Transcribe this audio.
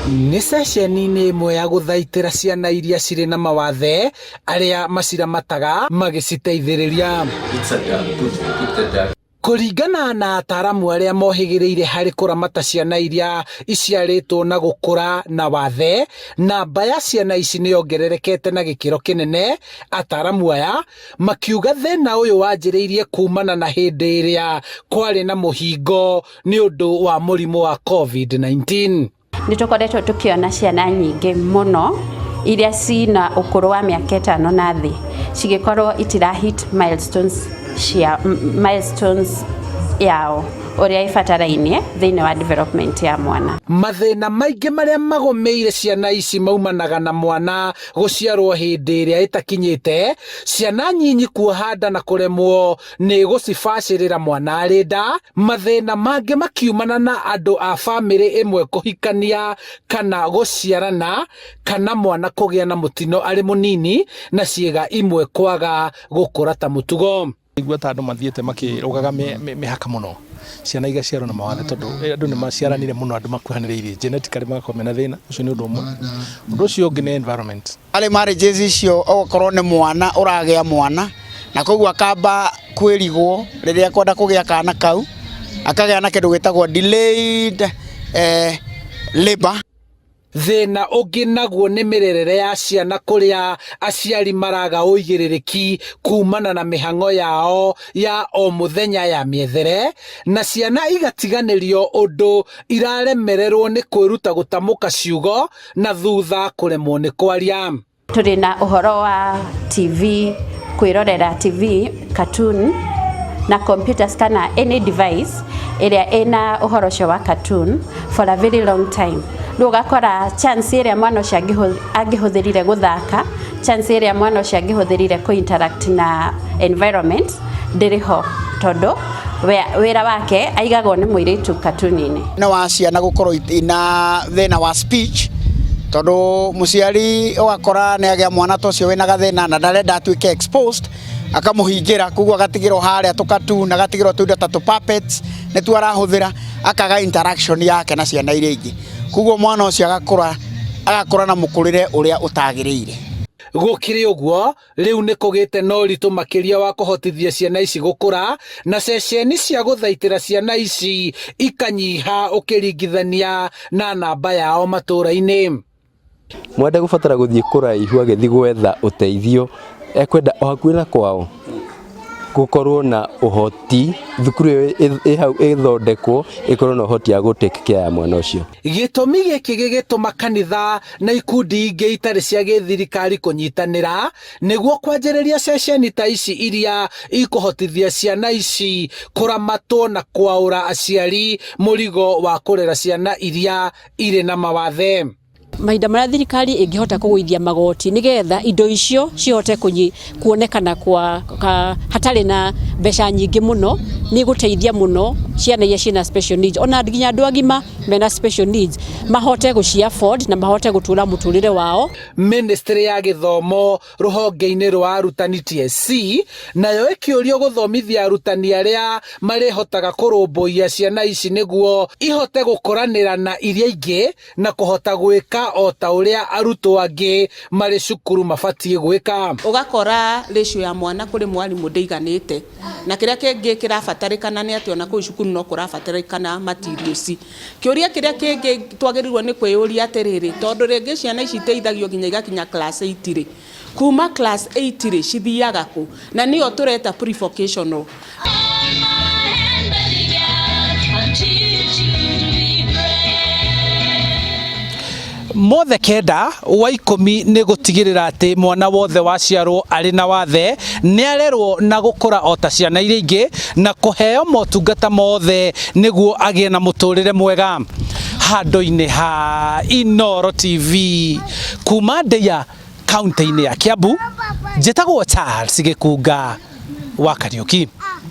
Nĩ ceceni-inĩ ĩmwe ya gũthaitĩra ciana iria cirĩ na mawathe arĩa maciramataga magĩciteithĩrĩria. Kũringana na ataaramu arĩa mohĩgĩrĩire harĩ kũramata ciana iria iciarĩtwo na gũkũra na wathe, namba ya ciana ici nĩyongererekete na gĩkĩro kĩnene. Ataaramu aya makiuga thĩna ũyũ wanjĩrĩirie kumana na hĩndĩ ĩrĩa kwarĩ na mũhingo nĩ ũndũ wa mũrimũ wa COVID-19. Nĩtũkoretwo tũkĩona ciana nyingĩ mũno iria cina ũkũrũ wa mĩaka 5 na thĩ cigĩkorwo itirahit milestones yao ũrĩa ibatarainie thĩinĩ wa development ya mwana. Mathĩna maingĩ marĩa magũmĩire ciana ici maumanaga na mwana gũciarwo hĩndĩ ĩrĩa ĩtakinyĩte, ciana nyinyi kuoha nda na kũremwo nĩ gũcibacĩrĩra mwana arĩ nda. Mathĩna mangĩ makiumana na andũ a bamĩrĩ ĩmwe kũhikania kana gũciarana, kana mwana kũgĩa na mũtino arĩ mũnini na ciĩga imwe kwaga gũkũra ta mũtugo. Igua ta andũ mathiĩte makĩrogaga mĩhaka mũno ciana igaciarwo na mawathe tondũ andũ nĩ maciaranire mũno, andũ makuhanĩrĩirie genetically magakorwo mena thĩna ũcio nĩ ũndũ ũmwe. Ũndũ ũcio ũngĩ nĩ environment. Arĩ marriages icio okorwo nĩ mwana ũragĩa mwana na koguo akamba kwĩrigwo rĩrĩa kwenda kũgĩa kana kau, akagĩa na kĩndũ gĩtagwo delayed labor. Thĩna ũngĩ naguo nĩ mĩrerere ya ciana kũrĩa aciari maraga ũigĩrĩrĩki kumana na mĩhang'o yao ya o mũthenya ya mĩethere, na ciana igatiganĩrio ũndũ iraremererwo nĩ kwĩruta gũtamũka ciugo na thutha kũremwo nĩ kwaria. Tũrĩ na ũhoro wa TV, kwĩrorera TV, cartoon na computers kana any device ĩrĩa ĩna ũhoro ũcio wa cartoon for a very long time. Ndũgakora chance ĩrĩa mwana ũcio angĩhũthĩrire gũthaka, chance ĩrĩa mwana ũcio angĩhũthĩrire kũ-interact na environment ndĩrĩ ho, tondũ wĩra wake aigagwo nĩ mũirĩtu cartoon-inĩ. Nĩ wa ciana gũkorwo ina thĩna wa speech, tondũ mũciari ũgakora nĩ agĩa mwana ta ũcio wĩna gathĩna na ndarenda atuĩke exposed, akamũhingĩra, koguo agatigĩrwo harĩa tũkatuna, agatigĩrwo tũindo ta puppets nĩtuo arahũthĩra, akaga interaction yake na ciana iria ingĩ. Koguo mwana ũcio agakũra na mũkũrĩre ũrĩa ũtagĩrĩire. Gũkĩrĩ ũguo, rĩu nĩ kũgĩte na ũritũ makĩria wa kũhotithia ciana ici gũkũra, na ceceni cia gũthaitĩra ciana ici ikanyiha ũkĩringithania na namba yao matũũra-inĩ. Mwenda gũbatara gũthiĩ kũraihu agĩthiĩ gwetha ũteithio, ekwenda o hakuhĩ na kwao gũkorwo na ũhoti, thukuru hau ĩthondekwo ĩkorwo na ũhoti ya gũ-take care ya mwana ũcio. Gĩtũmi gĩkĩ gĩgĩtũma kanitha na ikundi ingĩ itarĩ cia gĩthirikari kũnyitanĩra nĩguo kwanjĩrĩria ceceni ta ici iria ikũhotithia ciana ici kũramatwo na kwaũra aciari mũrigo wa kũrera ciana iria irĩ na mawathe. Mahinda marĩa thirikari ĩngĩhota kũgũithia magoti nĩgetha indo icio cihote kuonekana hatarĩ na mbeca nyingĩ mũno, nĩ gũteithia mũno ciana iria ciĩna special needs, ona nginya andũ agima mena special needs mahote gũci afford na mahote gũtũra mũtũrĩre wao. Ministry ya gĩthomo rũhonge-inĩ rwa arutani TSC nayo ĩkĩũrio gũthomithia arutani arĩa marĩhotaga kũrũmbũiya ciana ici nĩguo ihote gũkũranĩra na iria ingĩ na kũhota gwĩka o ta ũrĩa arutwo angĩ marĩ cukuru mabatiĩ gwĩka. Ũgakora ratio ya mwana kũrĩ mwarimũ ndĩiganĩte, na kĩrĩa kĩngĩ kĩrabatarĩkana nĩ atĩ ona kũu cukuru no kũrabatarĩkana materials. Kĩũria kĩrĩa kĩngĩ twagĩrĩirwo nĩ kwĩyũria atĩrĩrĩ, tondũ rĩngĩ ciana ici iteithagio nginya igakinya class 8 rĩ, kuma class 8 rĩ cithiaga kũ, na nĩyo tũreta pre-vocational. Mothe kenda wa 10 nĩ gũtigĩrĩra atĩ mwana wothe waciarwo arĩ na wathe nĩ arerwo na gũkũra o ta ciana iria ingĩ na kũheo motungata mothe nĩguo agĩe na mũtũrĩre mwega. Handũ-inĩ ha Inooro TV kuma Ndeia kaunti-inĩ ya Kiambu, njĩtagwo Charles Gĩkunga wa Kariũki.